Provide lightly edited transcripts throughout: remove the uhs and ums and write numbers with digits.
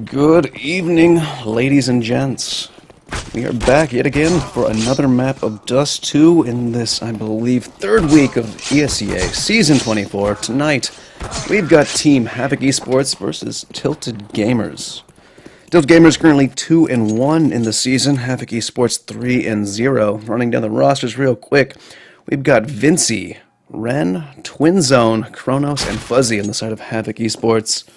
Good evening, ladies and gents. We are back yet again for another map of Dust 2 in this, I believe, third week of ESEA Season 24. Tonight, we've got Team HavoK Esports versus Tilted Gamers. Tilted Gamers currently 2-1 in the season, HavoK Esports 3-0. Running down the rosters real quick, we've got Vinci, Ren, Twin Zone, Kronos, and Fuzzy on the side of HavoK Esports.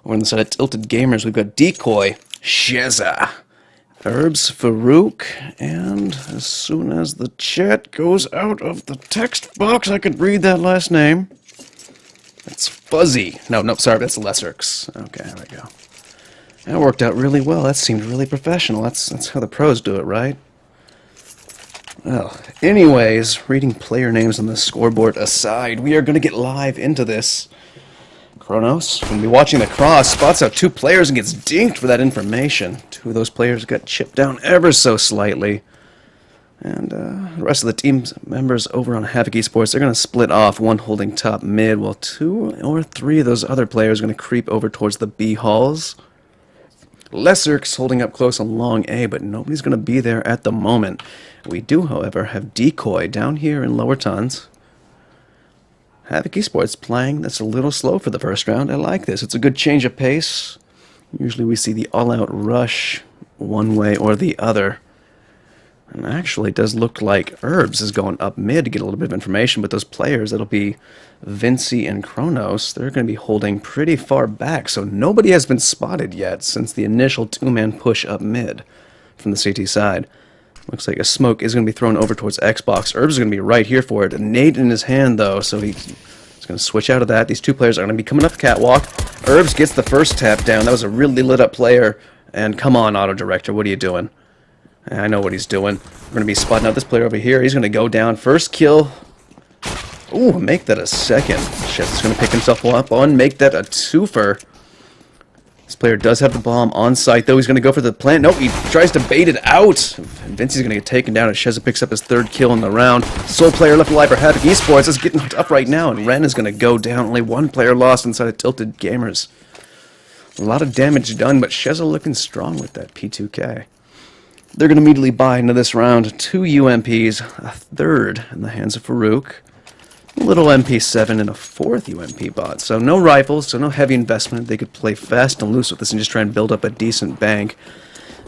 Over on the side of Tilted Gamers, we've got Decoy, Sheza, Herbs, Farouk, and as soon as the chat goes out of the text box, I could read that last name. That's Fuzzy. No, sorry, that's Lesserx. Okay, there we go. That worked out really well. That seemed really professional. That's how the pros do it, right? Well, anyways, reading player names on the scoreboard aside, we are going to get live into this. Kronos, going to be watching the cross, spots out two players and gets dinked for that information. Two of those players got chipped down ever so slightly. And the rest of the team's members over on HavoK Esports, they're going to split off, one holding top mid, while two or three of those other players are going to creep over towards the B halls. Lesserx holding up close on long A, but nobody's going to be there at the moment. We do, however, have Decoy down here in lower tons. HavoK Esports playing that's a little slow for the first round. I like this. It's a good change of pace. Usually we see the all-out rush one way or the other. And actually it does look like Herbs is going up mid to get a little bit of information, but those players, that'll be Vinci and Kronos, they're going to be holding pretty far back, so nobody has been spotted yet since the initial two-man push up mid from the CT side. Looks like a smoke is going to be thrown over towards Xbox. Herbs is going to be right here for it. A nade in his hand, though, so he's going to switch out of that. These two players are going to be coming up the catwalk. Herbs gets the first tap down. That was a really lit-up player. And come on, Auto Director, what are you doing? I know what he's doing. We're going to be spotting out this player over here. He's going to go down. First kill. Ooh, make that a second. Chef's going to pick himself up on. Make that a twofer. This player does have the bomb on site, though. He's going to go for the plant. Nope, he tries to bait it out. And Vinci's going to get taken down as Sheza picks up his third kill in the round. Sole player left alive for HavoK Esports is getting up right now, and Ren is going to go down. Only one player lost inside of Tilted Gamers. A lot of damage done, but Sheza looking strong with that P2K. They're going to immediately buy into this round. Two UMPs, a third in the hands of Farouk. A little MP7 and a fourth UMP bot. So no rifles, so no heavy investment. They could play fast and loose with this and just try and build up a decent bank.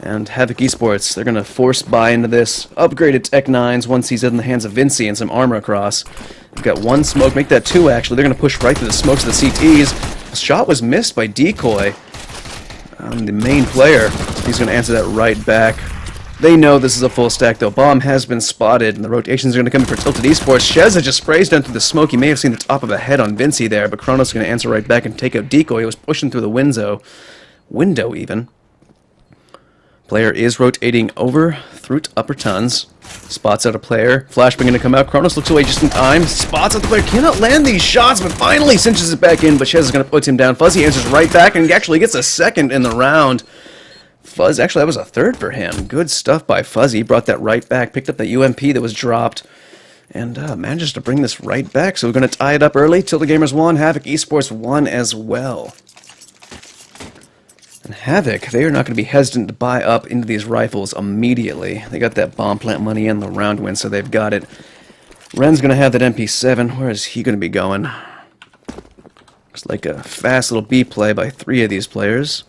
And HavoK Esports, they're going to force buy into this. Upgraded Tech 9s once he's in the hands of Vinci and some armor across. We've got one smoke, make that two actually. They're going to push right through the smokes of the CTs. The shot was missed by Decoy. The main player, he's going to answer that right back. They know this is a full stack, though. Bomb has been spotted, and the rotations are going to come in for Tilted Esports. Sheza just sprays down through the smoke. You may have seen the top of a head on Vinci there, but Kronos is going to answer right back and take out Decoy. He was pushing through the window even. Player is rotating over through to upper tons. Spots out a player. Flashbang going to come out. Kronos looks away just in time. Spots out the player. Cannot land these shots, but finally cinches it back in. But Sheza is going to put him down. Fuzzy answers right back and actually gets a second in the round. Fuzz, actually, that was a third for him. Good stuff by Fuzzy. Brought that right back. Picked up the UMP that was dropped. And manages to bring this right back. So we're going to tie it up early. Tilted Gamers won. HavoK Esports won as well. And HavoK, they are not going to be hesitant to buy up into these rifles immediately. They got that bomb plant money and the round win, so they've got it. Ren's going to have that MP7. Where is he going to be going? Looks like a fast little B play by three of these players.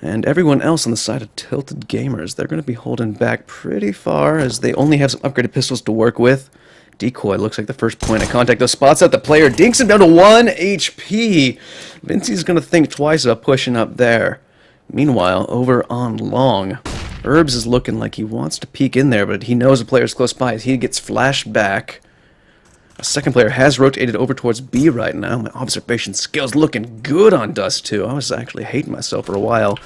And everyone else on the side of Tilted Gamers, they're going to be holding back pretty far as they only have some upgraded pistols to work with. Decoy looks like the first point of contact. Those spots out the player, dinks him down to 1 HP. Vinci's going to think twice about pushing up there. Meanwhile, over on long, Herbs is looking like he wants to peek in there, but he knows the player's close by as he gets flashed back. A second player has rotated over towards B right now. My observation skills looking good on Dust 2. I was actually hating myself for a while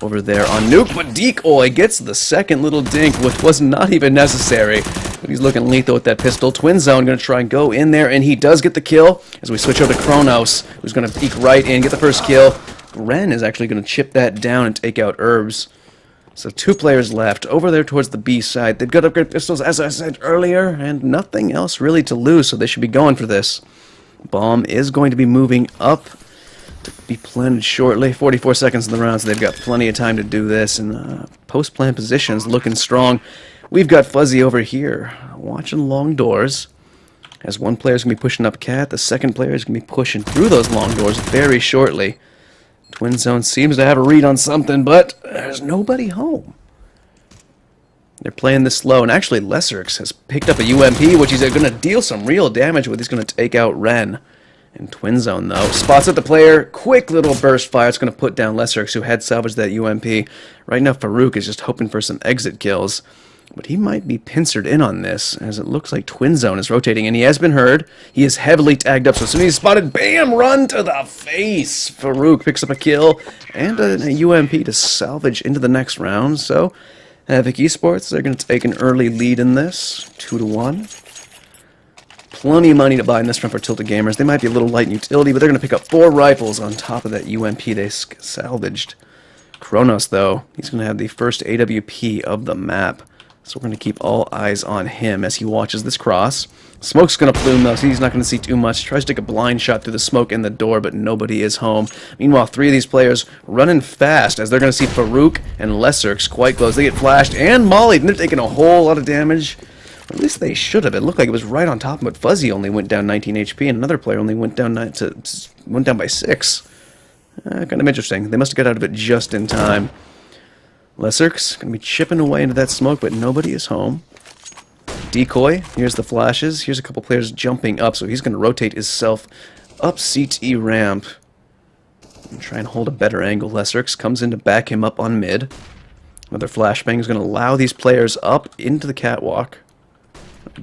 over there on Nuke, but Decoy gets the second little dink, which was not even necessary. But he's looking lethal with that pistol. Twin Zone going to try and go in there, and he does get the kill as we switch over to Kronos, who's going to peek right in, get the first kill. Ren is actually going to chip that down and take out Herbs. So two players left over there towards the B side. They've got upgrade pistols, as I said earlier, and nothing else really to lose, so they should be going for this. Bomb is going to be moving up be planted shortly. 44 seconds in the round, so they've got plenty of time to do this. And post-plant positions looking strong. We've got Fuzzy over here, watching long doors. As one player's going to be pushing up Cat, the second player is going to be pushing through those long doors very shortly. Twin Zone seems to have a read on something, but there's nobody home. They're playing this slow, and actually Lesserx has picked up a UMP, which he's going to deal some real damage with. He's going to take out Ren. In Twin Zone, though, spots at the player, quick little burst fire. It's going to put down Lesserx, who had salvaged that UMP. Right now, HavoK is just hoping for some exit kills. But he might be pincered in on this, as it looks like Twin Zone is rotating, and he has been heard. He is heavily tagged up, so as soon as he's spotted, bam, run to the face! HavoK picks up a kill and a UMP to salvage into the next round, so HavoK Esports, they're going to take an early lead in this, 2-1. Plenty of money to buy in this round for Tilted Gamers. They might be a little light in utility, but they're going to pick up 4 rifles on top of that UMP they salvaged. Kronos, though, he's going to have the first AWP of the map. So we're going to keep all eyes on him as he watches this cross. Smoke's going to plume, though, so he's not going to see too much. Tries to take a blind shot through the smoke in the door, but nobody is home. Meanwhile, 3 of these players running fast as they're going to see HavoK and Lesserx quite close. They get flashed and mollied, and they're taking a whole lot of damage. Or at least they should have. It looked like it was right on top of it. Fuzzy only went down 19 HP, and another player only went down by 6. Kind of interesting. They must have got out of it just in time. Lesserx going to be chipping away into that smoke, but nobody is home. Decoy, here's the flashes. Here's a couple players jumping up, so he's going to rotate himself up CT ramp. And try and hold a better angle. Lesserx comes in to back him up on mid. Another flashbang is going to allow these players up into the catwalk.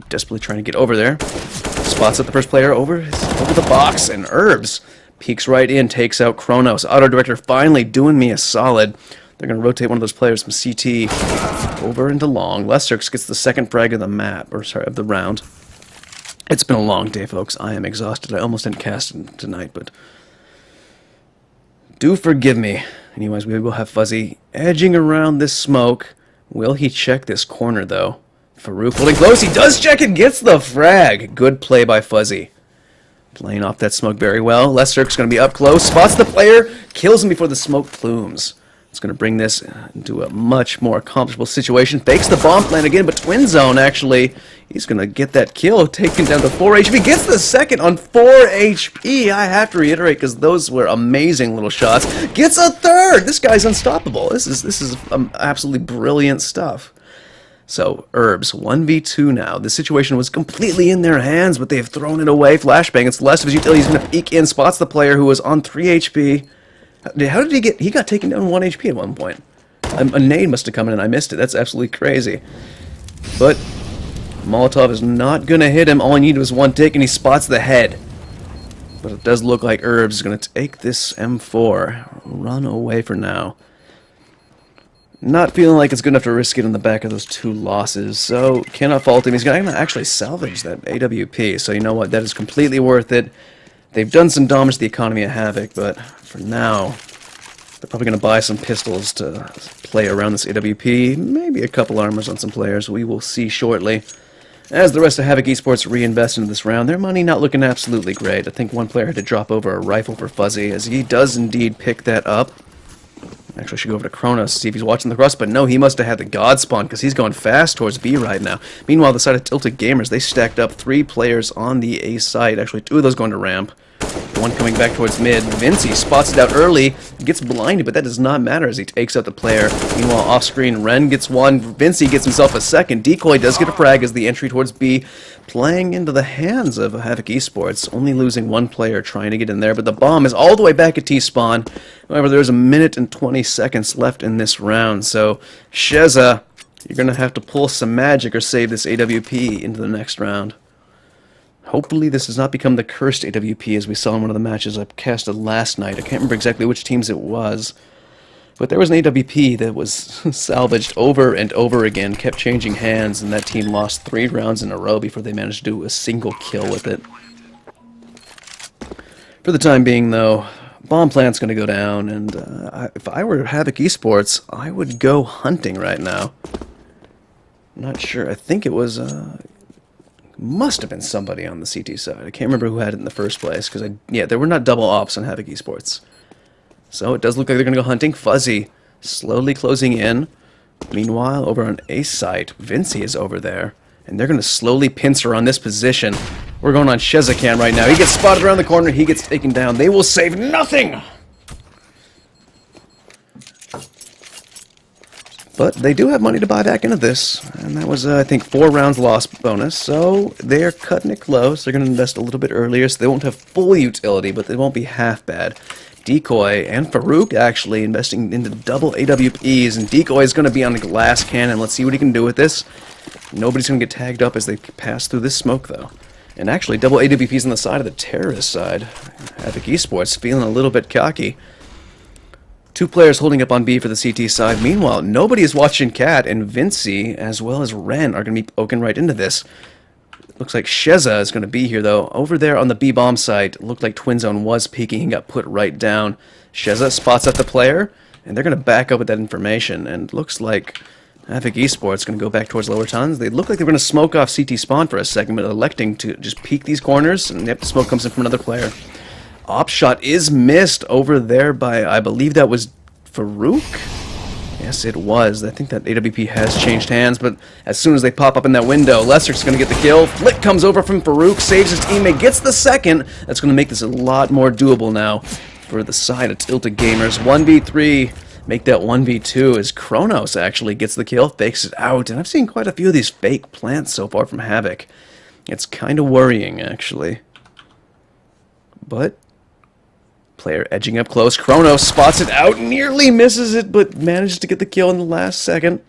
Desperately trying to get over there. Spots up the first player over the box, and Herbs peeks right in, takes out Kronos. Auto Director finally doing me a solid. They're going to rotate one of those players from CT over into long. Lesserx gets the second frag of the map, or sorry, of the round. It's been a long day, folks. I am exhausted. I almost didn't cast tonight, but do forgive me. Anyways, we will have Fuzzy edging around this smoke. Will he check this corner, though? HavoK holding close. He does check and gets the frag. Good play by Fuzzy. Playing off that smoke very well. Lesserx going to be up close. Spots the player. Kills him before the smoke plumes. It's going to bring this into a much more accomplishable situation. Fakes the bomb plant again, but Twin Zone, actually, he's going to get that kill, taken down to 4 HP. Gets the second on 4 HP. I have to reiterate, because those were amazing little shots. Gets a third. This guy's unstoppable. This is absolutely brilliant stuff. So, Herbs, 1v2 now. The situation was completely in their hands, but they have thrown it away. Flashbang, it's less of his utility. He's going to peek in, spots the player who was on 3 HP. How did he get... He got taken down 1 HP at one point. A nade must have come in and I missed it. That's absolutely crazy. But Molotov is not going to hit him. All he needed was 1 tick, and he spots the head. But it does look like Herbs is going to take this M4. Run away for now. Not feeling like it's good enough to risk it on the back of those 2 losses, so cannot fault him. He's going to actually salvage that AWP, so you know what? That is completely worth it. They've done some damage to the economy of HavoK, but for now, they're probably going to buy some pistols to play around this AWP. Maybe a couple armors on some players. We will see shortly. As the rest of HavoK Esports reinvest into this round, their money not looking absolutely great. I think one player had to drop over a rifle for Fuzzy, as he does indeed pick that up. Actually, I should go over to Kronos, see if he's watching the cross, but no, he must have had the God spawn, because he's going fast towards B right now. Meanwhile, the side of Tilted Gamers, they stacked up 3 players on the A side. Actually, 2 of those going to ramp. 1 coming back towards mid. Vinci spots it out early, gets blinded, but that does not matter as he takes out the player. Meanwhile, off-screen, Ren gets 1. Vinci gets himself a second. Decoy does get a frag as the entry towards B, playing into the hands of HavoK Esports, only losing 1 player trying to get in there, but the bomb is all the way back at T-spawn. However, there's a minute and 20 seconds left in this round, so Sheza, you're going to have to pull some magic or save this AWP into the next round. Hopefully this has not become the cursed AWP as we saw in one of the matches I casted last night. I can't remember exactly which teams it was, but there was an AWP that was salvaged over and over again, kept changing hands, and that team lost 3 rounds in a row before they managed to do a single kill with it. For the time being, though, bomb plant's going to go down, and if I were HavoK Esports, I would go hunting right now. I'm not sure. I think it was... Must have been somebody on the CT side. I can't remember who had it in the first place, because yeah, there were not double ops on HavoK Esports. So it does look like they're going to go hunting. Fuzzy slowly closing in. Meanwhile, over on A site, Vinci is over there, and they're going to slowly pincer on this position. We're going on Shezakan right now. He gets spotted around the corner. He gets taken down. They will save nothing! But they do have money to buy back into this, and that was, I think, 4 rounds lost bonus, so they're cutting it close. They're going to invest a little bit earlier, so they won't have full utility, but they won't be half bad. Decoy and HavoK actually investing into double AWPs, and Decoy is going to be on the glass cannon. Let's see what he can do with this. Nobody's going to get tagged up as they pass through this smoke, though. And actually, double AWPs on the side of the terrorist side. HavoK Esports feeling a little bit cocky. 2 players holding up on B for the CT side. Meanwhile, nobody is watching Cat, and Vinci, as well as Ren, are going to be poking right into this. Looks like Sheza is going to be here, though. Over there on the B-bomb site, looked like Twin Zone was peeking. He got put right down. Sheza spots out the player, and they're going to back up with that information. And looks like HavoK Esports is going to go back towards lower tunnels. They look like they're going to smoke off CT spawn for a second, but electing to just peek these corners, and yep, the smoke comes in from another player. Op shot is missed over there by, I believe that was HavoK? Yes, it was. I think that AWP has changed hands, but as soon as they pop up in that window, Lesser's going to get the kill. Flick comes over from HavoK, saves his teammate, gets the second. That's going to make this a lot more doable now for the side of Tilted Gamers. 1v3, make that 1v2 as Kronos actually gets the kill, fakes it out. And I've seen quite a few of these fake plants so far from HavoK. It's kind of worrying, actually. But player edging up close. Kronos spots it out, nearly misses it, but manages to get the kill in the last second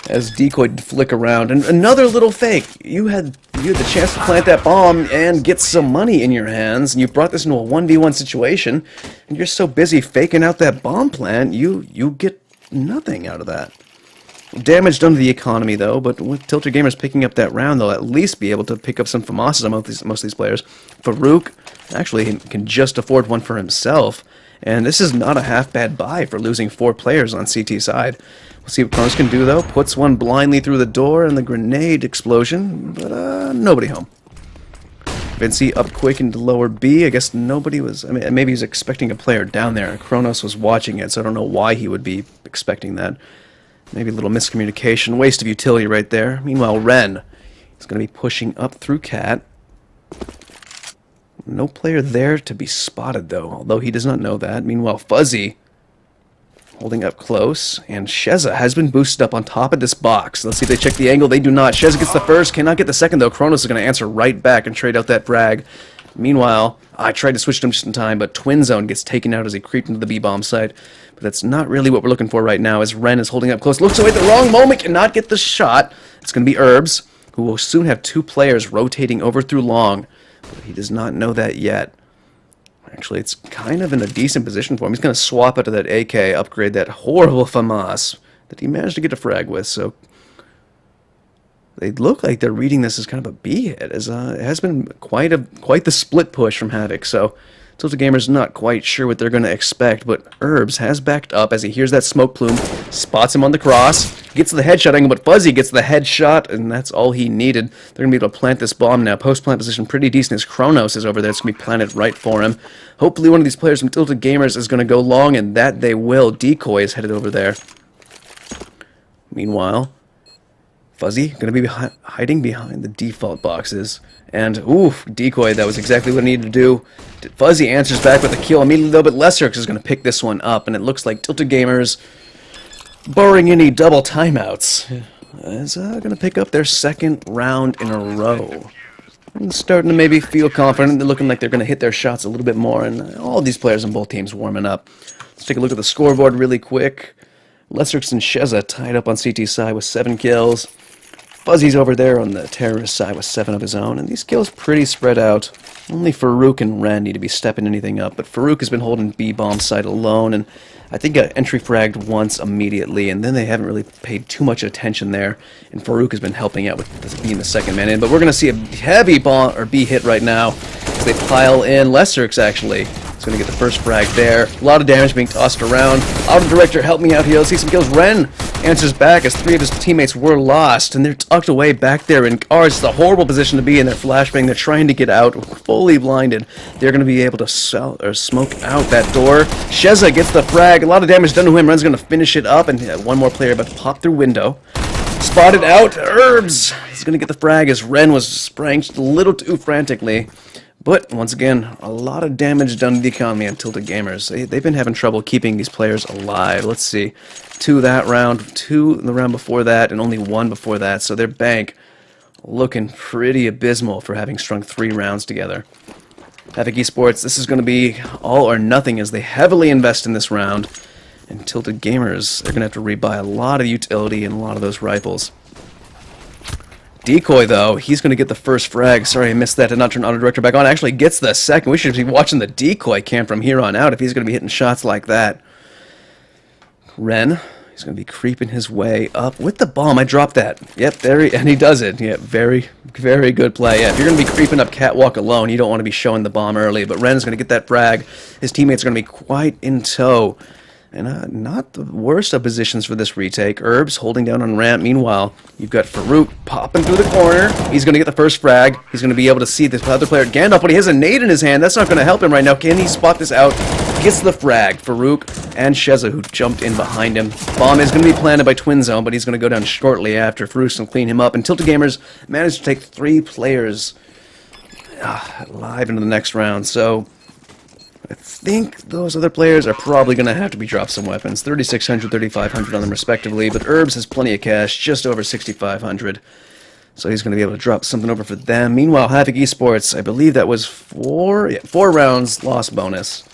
as Decoy flick around. And another little fake. You had the chance to plant that bomb and get some money in your hands, and you brought this into a 1v1 situation, and you're so busy faking out that bomb plant, you get nothing out of that. Damage done to the economy, though, but with Tilted Gamers picking up that round, they'll at least be able to pick up some FAMASas on most of these players. HavoK actually can just afford one for himself, and this is not a half-bad buy for losing 4 players on CT side. We'll see what Kronos can do, though. Puts one blindly through the door, and the grenade explosion, but nobody home. Vinci up quick into lower B. I guess nobody was... I mean, maybe he was expecting a player down there, and Kronos was watching it, so I don't know why he would be expecting that. Maybe a little miscommunication. Waste of utility right there. Meanwhile, Ren is going to be pushing up through Cat. No player there to be spotted, though, although he does not know that. Meanwhile, Fuzzy holding up close, and Sheza has been boosted up on top of this box. Let's see if they check the angle. They do not. Sheza gets the first, cannot get the second, though. Kronos is going to answer right back and trade out that frag. Meanwhile, I tried to switch to him just in time, but Twin Zone gets taken out as he creeped into the B-bomb site. But that's not really what we're looking for right now, as Ren is holding up close. Looks away at the wrong moment, cannot get the shot. It's going to be Herbs, who will soon have 2 players rotating over through long. But he does not know that yet. Actually, it's kind of in a decent position for him. He's going to swap out to that AK, upgrade that horrible FAMAS that he managed to get a frag with, so... They look like they're reading this as kind of a B hit, as it has been quite the split push from HavoK, so Tilted Gamer's not quite sure what they're going to expect, but Herbs has backed up as he hears that smoke plume, spots him on the cross, gets the headshot angle, but Fuzzy gets the headshot, and that's all he needed. They're going to be able to plant this bomb now. Post-plant position pretty decent as Kronos is over there. It's going to be planted right for him. Hopefully one of these players from Tilted Gamers is going to go long, and that they will. Decoy is headed over there. Meanwhile, Fuzzy going to be hiding behind the default boxes. And, oof, Decoy, that was exactly what I needed to do. Fuzzy answers back with a kill immediately, though, but Lesserx is going to pick this one up. And it looks like Tilted Gamers, barring any double timeouts, is going to pick up their 2nd round in a row. And starting to maybe feel confident. They're looking like they're going to hit their shots a little bit more. And all these players on both teams warming up. Let's take a look at the scoreboard really quick. Lesserx and Sheza tied up on CT side with 7 kills. Fuzzy's over there on the terrorist side with 7 of his own, and these kills pretty spread out. Only HavoK and Ren need to be stepping anything up, but HavoK has been holding B-bomb side alone, and I think got entry fragged once immediately, and then they haven't really paid too much attention there, and HavoK has been helping out with this being the 2nd man in, but we're going to see a heavy bomb or B hit right now as they pile in. Lesserx actually is going to get the first frag there. A lot of damage being tossed around. Auto Director, help me out here. Let's see some kills. Ren answers back as 3 of his teammates were lost, and they're tucked away back there in ours. It's a horrible position to be in. They're flashbang. They're trying to get out, fully blinded. They're going to be able to smoke out that door. Sheza gets the frag. A lot of damage done to him. Ren's going to finish it up, and one more player about to pop through window. Spotted out. Herbs. He's going to get the frag as Ren was spraying just a little too frantically. But, once again, a lot of damage done to the economy on Tilted Gamers. They've been having trouble keeping these players alive. Let's see. 2 that round, 2 the round before that, and only 1 before that. So their bank looking pretty abysmal for having strung 3 rounds together. HavoK Esports, this is going to be all or nothing as they heavily invest in this round. And Tilted Gamers, they're going to have to rebuy a lot of utility and a lot of those rifles. Decoy, though, he's going to get the first frag. Sorry, I missed that. Did not turn auto director back on. Actually gets the second. We should be watching the decoy cam from here on out if he's going to be hitting shots like that. Ren, he's going to be creeping his way up with the bomb. I dropped that. Yep, and he does it. Yeah, very, very good play. Yeah, if you're going to be creeping up catwalk alone, you don't want to be showing the bomb early. But Ren's going to get that frag. His teammates are going to be quite in tow. And not the worst of positions for this retake. Herbs holding down on ramp. Meanwhile, you've got Farouk popping through the corner. He's going to get the first frag. He's going to be able to see this other player, Gandalf, but he has a nade in his hand. That's not going to help him right now. Can he spot this out? Gets the frag. Farouk and Sheza, who jumped in behind him. Bomb is going to be planted by Twin Zone, but he's going to go down shortly after. Farouk's going to clean him up. And Tilted Gamers managed to take 3 players live into the next round. So I think those other players are probably going to have to be dropped some weapons. 3,600, 3,500 on them respectively, but Herbs has plenty of cash, just over 6,500. So he's going to be able to drop something over for them. Meanwhile, HavoK Esports, I believe that was 4 rounds loss bonus.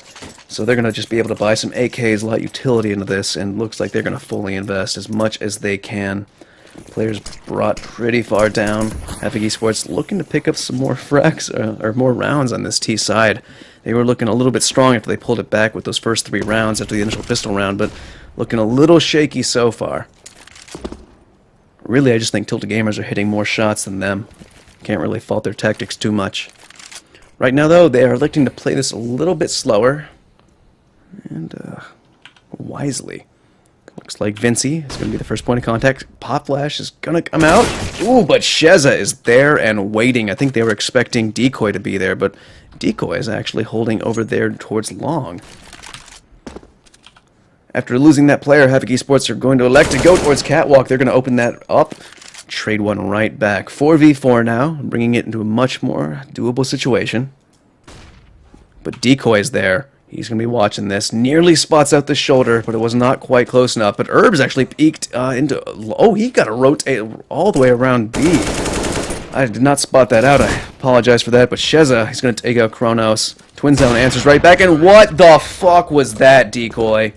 So they're going to just be able to buy some AKs, a lot of utility into this, and looks like they're going to fully invest as much as they can. Players brought pretty far down. HavoK Esports looking to pick up some more frags, or more rounds on this T side. They were looking a little bit strong after they pulled it back with those first 3 rounds after the initial pistol round, but looking a little shaky so far. Really, I just think Tilted Gamers are hitting more shots than them. Can't really fault their tactics too much. Right now, though, they are electing to play this a little bit slower and wisely. Looks like Vinci is going to be the first point of contact. Pop Flash is going to come out. Ooh, but Sheza is there and waiting. I think they were expecting Decoy to be there, but Decoy is actually holding over there towards Long. After losing that player, HavoK Esports are going to elect to go towards Catwalk. They're going to open that up. Trade one right back. 4v4 now, bringing it into a much more doable situation. But Decoy is there. He's going to be watching this. Nearly spots out the shoulder, but it was not quite close enough. But Herbs actually peeked into... Oh, he got to rotate all the way around B. I did not spot that out. I apologize for that. But Sheza, he's going to take out Kronos. Twin Zone answers right back. And what the fuck was that, Decoy?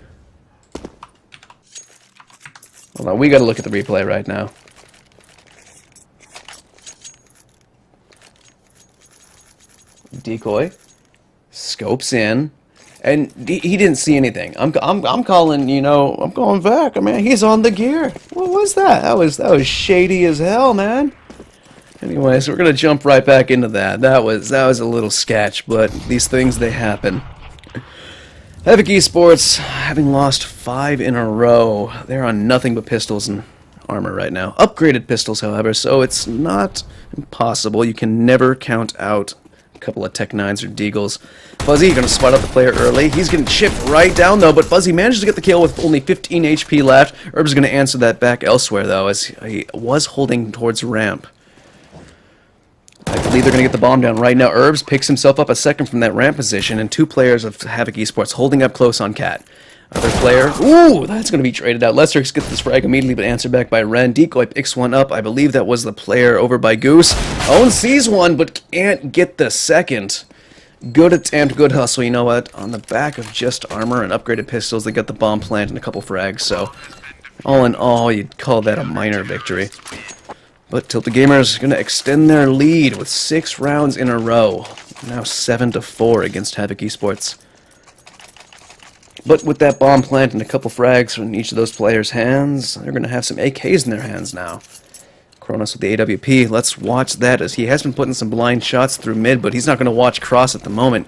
Hold on, we got to look at the replay right now. Decoy scopes in. And he didn't see anything. I'm calling, you know, I'm going back. I mean, he's on the gear. What was that? That was shady as hell, man. Anyways, we're gonna jump right back into that. That was a little sketch, but these things, they happen. HavoK Esports, having lost 5 in a row, they're on nothing but pistols and armor right now. Upgraded pistols, however, so it's not impossible. You can never count out couple of Tech 9s or Deagles. Fuzzy going to spot out the player early. He's getting chipped right down though, but Fuzzy manages to get the kill with only 15 HP left. Herb's is going to answer that back elsewhere though, as he was holding towards ramp. I believe they're going to get the bomb down right now. Herbs picks himself up a second from that ramp position, and 2 players of HavoK Esports holding up close on Cat. Other player, ooh, that's going to be traded out. Lester gets this frag immediately, but answered back by Ren. Decoy picks one up. I believe that was the player over by Goose. Owen sees one, but can't get the second. Good attempt, good hustle. You know what? On the back of just armor and upgraded pistols, they got the bomb plant and a couple frags. So, all in all, you'd call that a minor victory. But Tilted Gamers going to extend their lead with 6 rounds in a row. Now 7-4 against HavoK Esports. But with that bomb plant and a couple frags from each of those players' hands, they're going to have some AKs in their hands now. Kronos with the AWP. Let's watch that, as he has been putting some blind shots through mid, but he's not going to watch cross at the moment.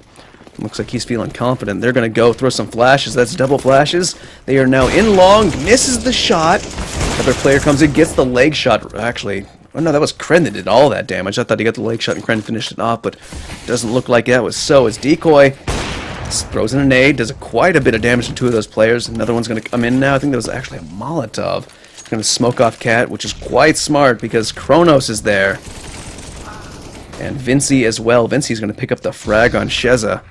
Looks like he's feeling confident. They're going to go throw some flashes. That's double flashes. They are now in long. Misses the shot. Another player comes in, gets the leg shot. Actually, oh no, that was Kren that did all that damage. I thought he got the leg shot and Kren finished it off, but doesn't look like that was so. As Decoy throws in a nade, does quite a bit of damage to two of those players. Another one's going to come in now. I think that was actually a Molotov. It's going to smoke off Cat, which is quite smart because Kronos is there. And Vinci as well. Vinci's going to pick up the frag on Sheza.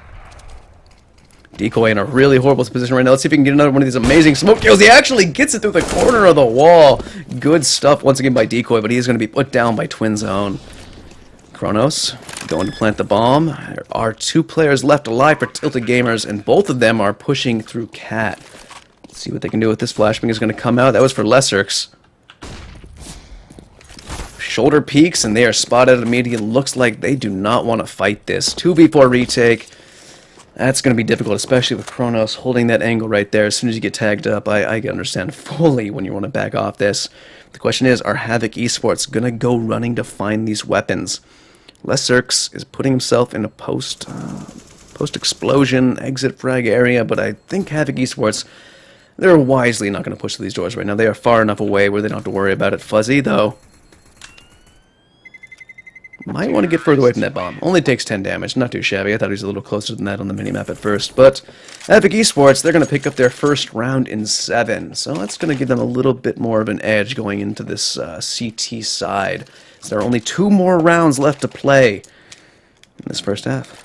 Decoy in a really horrible position right now. Let's see if we can get another one of these amazing smoke kills. He actually gets it through the corner of the wall. Good stuff once again by Decoy, but he's going to be put down by Twin Zone. Kronos going to plant the bomb. There are two players left alive for Tilted Gamers, and both of them are pushing through Cat. Let's see what they can do with this. Flashbang is going to come out. That was for Lesserks. Shoulder peaks, and they are spotted immediately. Looks like they do not want to fight this. 2v4 retake. That's going to be difficult, especially with Kronos holding that angle right there. As soon as you get tagged up, I can understand fully when you want to back off this. The question is, are HavoK Esports going to go running to find these weapons? Lesserks is putting himself in a post-explosion exit frag area, but I think HavoK Esports, they're wisely not going to push through these doors right now. They are far enough away where they don't have to worry about it. Fuzzy, though, might want to get further away from that bomb. Only takes 10 damage. Not too shabby. I thought he was a little closer than that on the minimap at first. But HavoK Esports, they're going to pick up their first round in 7. So that's going to give them a little bit more of an edge going into this CT side. So there are only 2 more rounds left to play in this first half.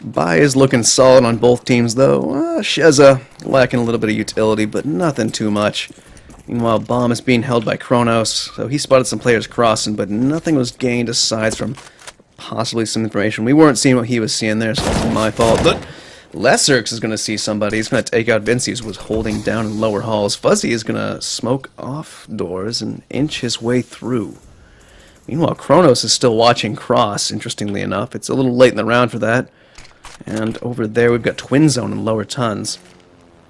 Buy is looking solid on both teams, though. Sheza lacking a little bit of utility, but nothing too much. Meanwhile, Bomb is being held by Kronos, so he spotted some players crossing, but nothing was gained aside from possibly some information. We weren't seeing what he was seeing there, so it's my fault. But Lesserks is going to see somebody. He's going to take out Vinci, who was holding down in lower halls. Fuzzy is going to smoke off doors and inch his way through. Meanwhile, Kronos is still watching Cross, interestingly enough. It's a little late in the round for that. And over there, we've got Twin Zone and lower tons.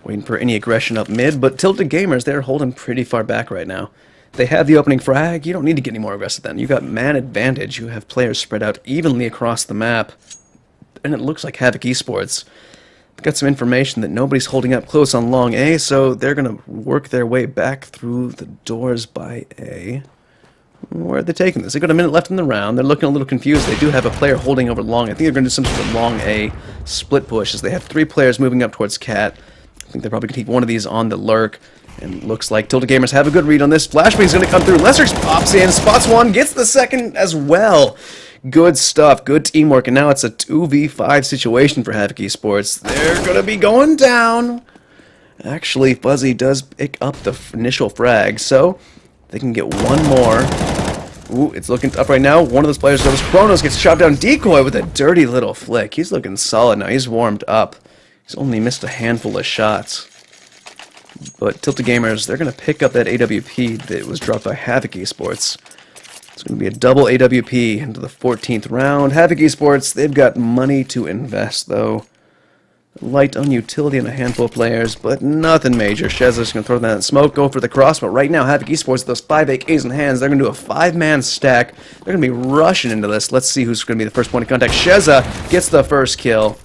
Waiting for any aggression up mid, but Tilted Gamers, they're holding pretty far back right now. They have the opening frag. You don't need to get any more aggressive then. You got man advantage. You have players spread out evenly across the map. And it looks like HavoK Esports got some information that nobody's holding up close on long A, so they're going to work their way back through the doors by A. Where are they taking this? They've got a minute left in the round. They're looking a little confused. They do have a player holding over long. I think they're going to do some sort of long A split push, as they have 3 players moving up towards Cat. I think they're probably going to keep one of these on the lurk. And looks like Tilted Gamers have a good read on this. Flashbang's going to come through. Lesserks pops in, spots one, gets the second as well. Good stuff, good teamwork. And now it's a 2v5 situation for HavoK Esports. They're going to be going down. Actually, Fuzzy does pick up the initial frag, so they can get one more. Ooh, it's looking up right now. One of those players, Kronos, gets shot down. Decoy with a dirty little flick. He's looking solid now. He's warmed up. He's only missed a handful of shots. But Tilted Gamers, they're going to pick up that AWP that was dropped by HavoK Esports. It's going to be a double AWP into the 14th round. HavoK Esports, they've got money to invest, though. Light on utility and a handful of players, but nothing major. Sheza's going to throw that in smoke, go for the cross, but right now, HavoK Esports, with those 5 AKs in hands, they're going to do a 5-man stack. They're going to be rushing into this. Let's see who's going to be the first point of contact. Sheza gets the first kill.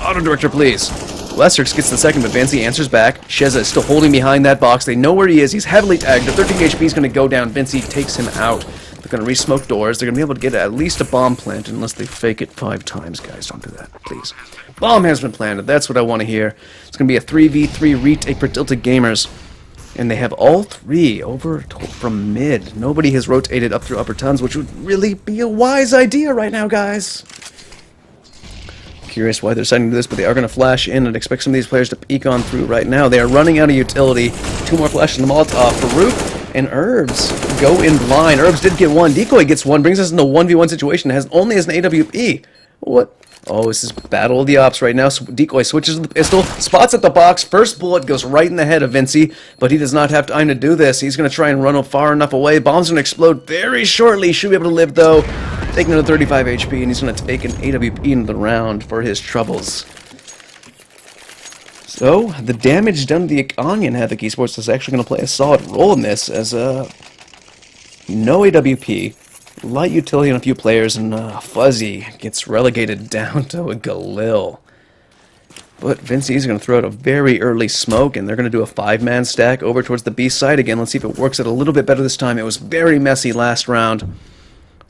Auto director, please. Lesserks gets the second, but Vinci answers back. Sheza is still holding behind that box. They know where he is. He's heavily tagged. The 13 HP is going to go down. Vinci takes him out. They're going to re-smoke doors. They're going to be able to get at least a bomb planted unless they fake it 5 times, guys. Don't do that, please. Bomb has been planted. That's what I want to hear. It's going to be a 3v3 retake for Tilted Gamers. And they have all 3 over from mid. Nobody has rotated up through upper tons, which would really be a wise idea right now, guys. Curious why they're deciding to do this, but they are going to flash in and expect some of these players to peek on through right now. They are running out of utility. 2 more flashes in the Molotov. Farouk and Herbs go in blind. Herbs did get 1. Decoy gets 1. Brings us into a 1v1 situation. Only has an AWP. What? Oh, this is Battle of the Ops right now. So Decoy switches to the pistol, spots at the box. First bullet goes right in the head of Vinci, but he does not have time to do this. He's going to try and run far enough away. Bomb's going to explode very shortly. Should be able to live, though. Taking another 35 HP, and he's going to take an AWP into the round for his troubles. So, the damage done to the Onion HavoK Esports is actually going to play a solid role in this, as no AWP, light utility on a few players, and Fuzzy gets relegated down to a Galil. But Vincey's going to throw out a very early smoke, and they're going to do a 5-man stack over towards the B side again. Let's see if it works out a little bit better this time. It was very messy last round.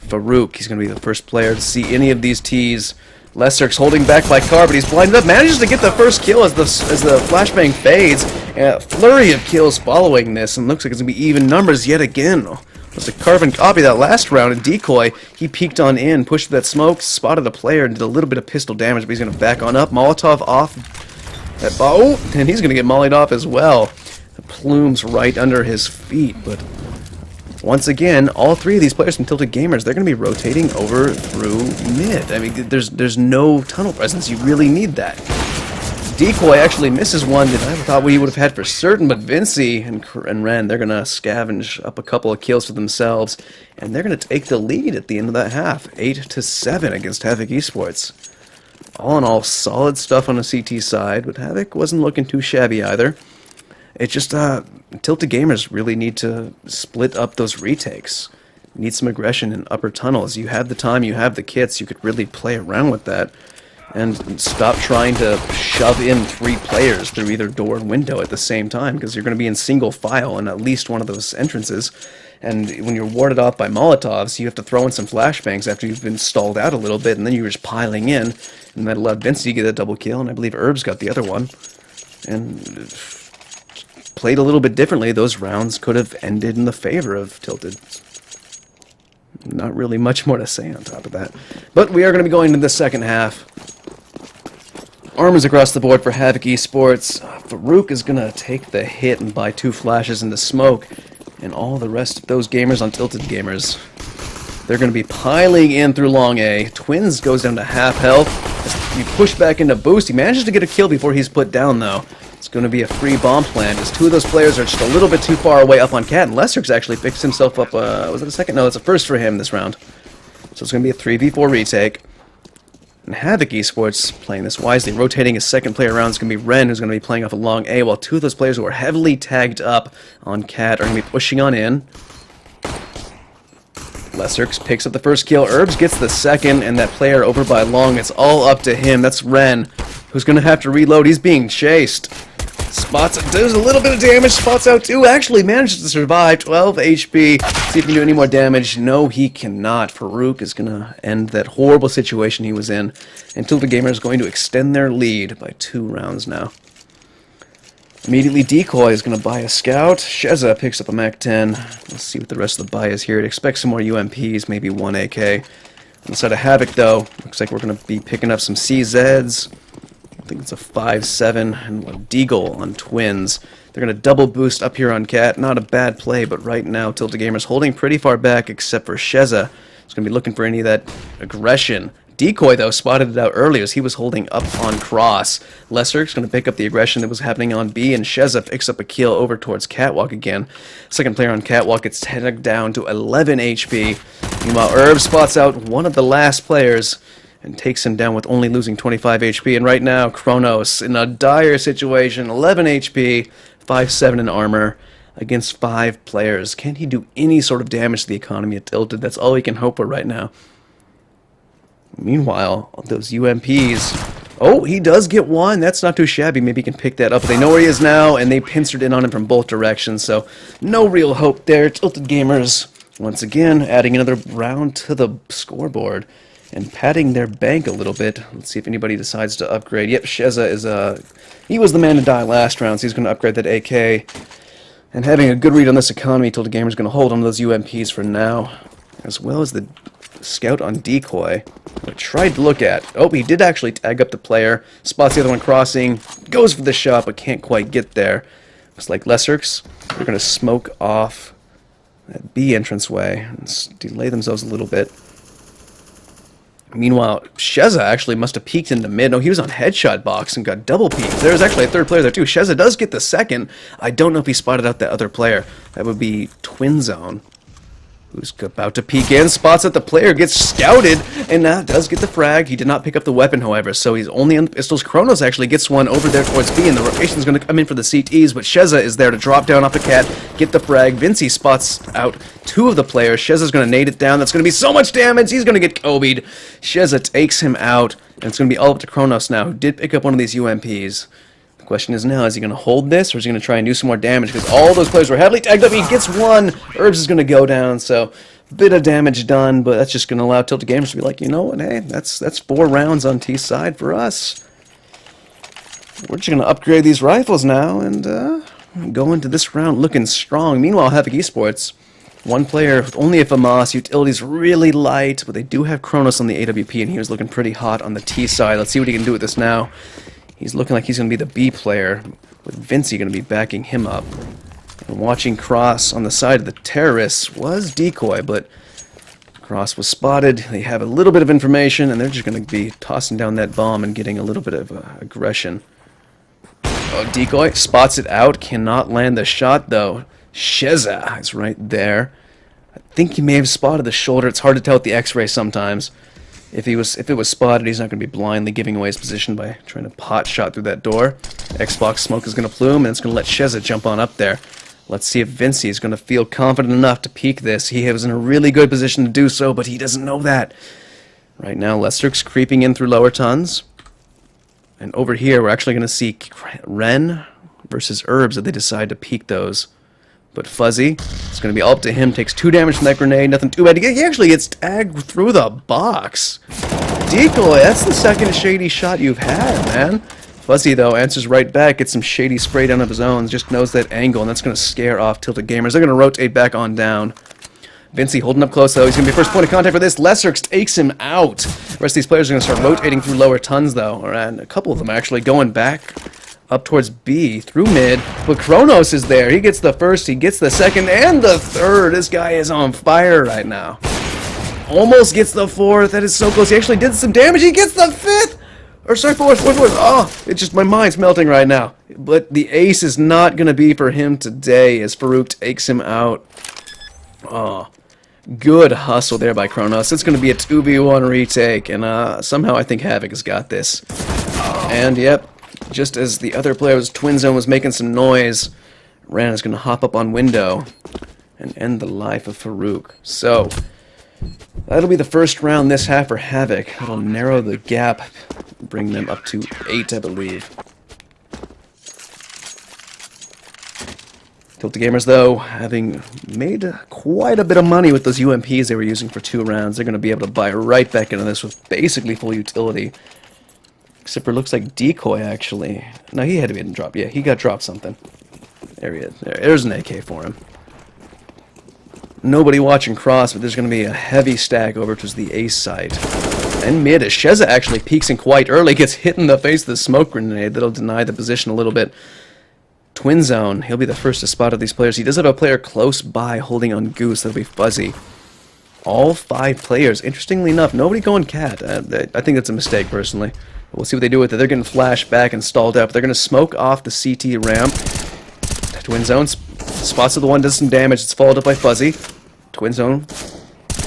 HavoK, he's going to be the first player to see any of these T's. Leserk's holding back by Car, but he's blinded up. Manages to get the first kill as the flashbang fades. A flurry of kills following this, and looks like it's going to be even numbers yet again. It was a carbon copy that last round, and Decoy, he peeked on in, pushed that smoke, spotted a player, and did a little bit of pistol damage, but he's going to back on up. Molotov off that ball, oh, and he's going to get mollied off as well. The plume's right under his feet, but once again, all three of these players from Tilted Gamers, they're going to be rotating over through mid. I mean, there's no tunnel presence. You really need that. Decoy actually misses one that I thought we would have had for certain, but Vincey and Ren, they're going to scavenge up a couple of kills for themselves, and they're going to take the lead at the end of that half, 8-7 against HavoK Esports. All in all, solid stuff on the CT side, but HavoK wasn't looking too shabby either. It's just, Tilted Gamers really need to split up those retakes. Need some aggression in upper tunnels. You have the time, you have the kits, you could really play around with that. And stop trying to shove in 3 players through either door and window at the same time, because you're going to be in single file in at least one of those entrances. And when you're warded off by Molotovs, you have to throw in some flashbangs after you've been stalled out a little bit, and then you're just piling in. And that allowed Vincey to get a double kill, and I believe Herbs got the other one. And played a little bit differently, those rounds could have ended in the favor of Tilted. Not really much more to say on top of that. But we are going to be going into the second half. Armors across the board for HavoK Esports. HavoK is going to take the hit and buy 2 flashes into smoke. And all the rest of those gamers on Tilted Gamers, they're going to be piling in through long A. Twins goes down to half health. He pushed back into boost. He manages to get a kill before he's put down, though. It's going to be a free bomb plant, as 2 of those players are just a little bit too far away up on Cat, and Leserk's actually fixed himself up, was it a second? No, it's a first for him this round. So it's going to be a 3v4 retake. And HavoK Esports playing this wisely, rotating his second player around. It's going to be Ren, who's going to be playing off a long A, while 2 of those players who are heavily tagged up on Cat are going to be pushing on in. Leserk picks up the first kill, Herbs gets the second, and that player over by long, it's all up to him. That's Ren, who's going to have to reload. He's being chased. Spots, does a little bit of damage, spots out 2, actually manages to survive, 12 HP. See if he can do any more damage. No, he cannot. HavoK is going to end that horrible situation he was in, and Tilted Gamer is going to extend their lead by 2 rounds now. Immediately, Decoy is going to buy a scout. Sheza picks up a MAC-10. Let's see what the rest of the buy is here. I'd expect some more UMPs, maybe 1 AK. On the side of HavoK, though, looks like we're going to be picking up some CZs. I think it's a 5-7 and a Deagle on Twins. They're going to double boost up here on Cat. Not a bad play, but right now Tilted Gamer's holding pretty far back, except for Sheza. He's going to be looking for any of that aggression. Decoy, though, spotted it out earlier as he was holding up on cross. Leserk's going to pick up the aggression that was happening on B, and Sheza picks up a kill over towards Catwalk again. Second player on Catwalk gets tagged down to 11 HP. Meanwhile, Herb spots out one of the last players and takes him down with only losing 25 HP. And right now, Kronos in a dire situation, 11 HP, 5-7 in armor against 5 players. Can he do any sort of damage to the economy at Tilted? That's all he can hope for right now. Meanwhile, those UMPs... Oh, he does get one. That's not too shabby. Maybe he can pick that up. They know where he is now, and they pincered in on him from both directions, so no real hope there. Tilted Gamers, once again, adding another round to the scoreboard and padding their bank a little bit. Let's see if anybody decides to upgrade. Yep, Sheza is, he was the man to die last round, so he's going to upgrade that AK. And having a good read on this economy, Tilted Gamers going to hold on to those UMPs for now, as well as the scout on Decoy. I tried to look at. Oh, he did actually tag up the player. Spots the other one crossing. Goes for the shot, but can't quite get there. Looks like Leserk's. They're going to smoke off that B entranceway and delay themselves a little bit. Meanwhile, Sheza actually must have peeked into mid. No, he was on headshot box and got double peeked. There's actually a third player there too. Sheza does get the second. I don't know if he spotted out that other player. That would be Twin Zone. who's about to peek in, spots that the player gets scouted, and does get the frag. He did not pick up the weapon, however, so he's only on the pistols. Kronos actually gets one over there towards B, and the rotation is going to come in for the CTs, but Sheza is there to drop down off the cat, get the frag. Vinci spots out two of the players. Sheza's going to nade it down. That's going to be so much damage. He's going to get Kobe'd. Sheza takes him out, and it's going to be all up to Kronos now, who did pick up one of these UMPs. The question is now, is he going to hold this, or is he going to try and do some more damage? Because all those players were heavily tagged up. He gets one. Herbs is going to go down, so a bit of damage done, but that's just going to allow Tilted Gamers to be like, you know what, hey, that's 4 rounds on T side for us. We're just going to upgrade these rifles now and go into this round looking strong. Meanwhile, HavoK Esports, one player with only a FAMAS, utility's really light, but they do have Kronos on the AWP, and he was looking pretty hot on the T side. Let's see what he can do with this now. He's looking like he's going to be the B player, with Vinci going to be backing him up. And watching Cross on the side of the terrorists was Decoy, but Cross was spotted. They have a little bit of information, and they're just going to be tossing down that bomb and getting a little bit of aggression. Oh, Decoy spots it out, cannot land the shot, though. Sheza is right there. I think he may have spotted the shoulder. It's hard to tell with the X-ray sometimes. If it was spotted, he's not going to be blindly giving away his position by trying to pot shot through that door. Xbox smoke is going to plume, and it's going to let Sheza jump on up there. Let's see if Vinci is going to feel confident enough to peek this. He was in a really good position to do so, but he doesn't know that. Right now, Lesterk's creeping in through lower tons. And over here, we're actually going to see Ren versus Herbs if they decide to peek those. But Fuzzy, it's going to be all up to him. Takes 2 damage from that grenade. Nothing too bad. He actually gets tagged through the box. Decoy, that's the second shady shot you've had, man. Fuzzy, though, answers right back. Gets some shady spray down of his own. Just knows that angle, and that's going to scare off Tilted Gamers. They're going to rotate back on down. Vinci holding up close, though. He's going to be first point of contact for this. Lesterk takes him out. The rest of these players are going to start rotating through lower tons, though. And a couple of them are actually going back up towards B, through mid, but Kronos is there. He gets the first, he gets the second, and the third. This guy is on fire right now. Almost gets the fourth. That is so close. He actually did some damage. He gets the fifth! Or sorry, fourth. Oh, it's just, my mind's melting right now. But the ace is not going to be for him today as FAROUK takes him out. Oh, good hustle there by Kronos. It's going to be a 2v1 retake, and somehow I think HavoK has got this. And, yep. Just as the other player's Twin Zone was making some noise, Ran is going to hop up on window and end the life of FAROUK. So, that'll be the first round this half for HavoK. It'll narrow the gap, bring them up to 8, I believe. Tilted Gamers, though, having made quite a bit of money with those UMPs they were using for 2 rounds, they're going to be able to buy right back into this with basically full utility. Except for it looks like Decoy, actually. No, he had to be in drop. Yeah, he got dropped something. There he is. There's an AK for him. Nobody watching Cross, but there's going to be a heavy stack over towards the ace side. And mid, as Sheza actually peeks in quite early, gets hit in the face with the smoke grenade. That'll deny the position a little bit. Twin Zone, he'll be the first to spot of these players. He does have a player close by holding on Goose. That'll be Fuzzy. All 5 players. Interestingly enough, nobody going Cat. I think that's a mistake, personally. We'll see what they do with it. They're getting flashed back and stalled up. They're going to smoke off the CT ramp. Twin Zone spots the one, does some damage. It's followed up by Fuzzy. Twin Zone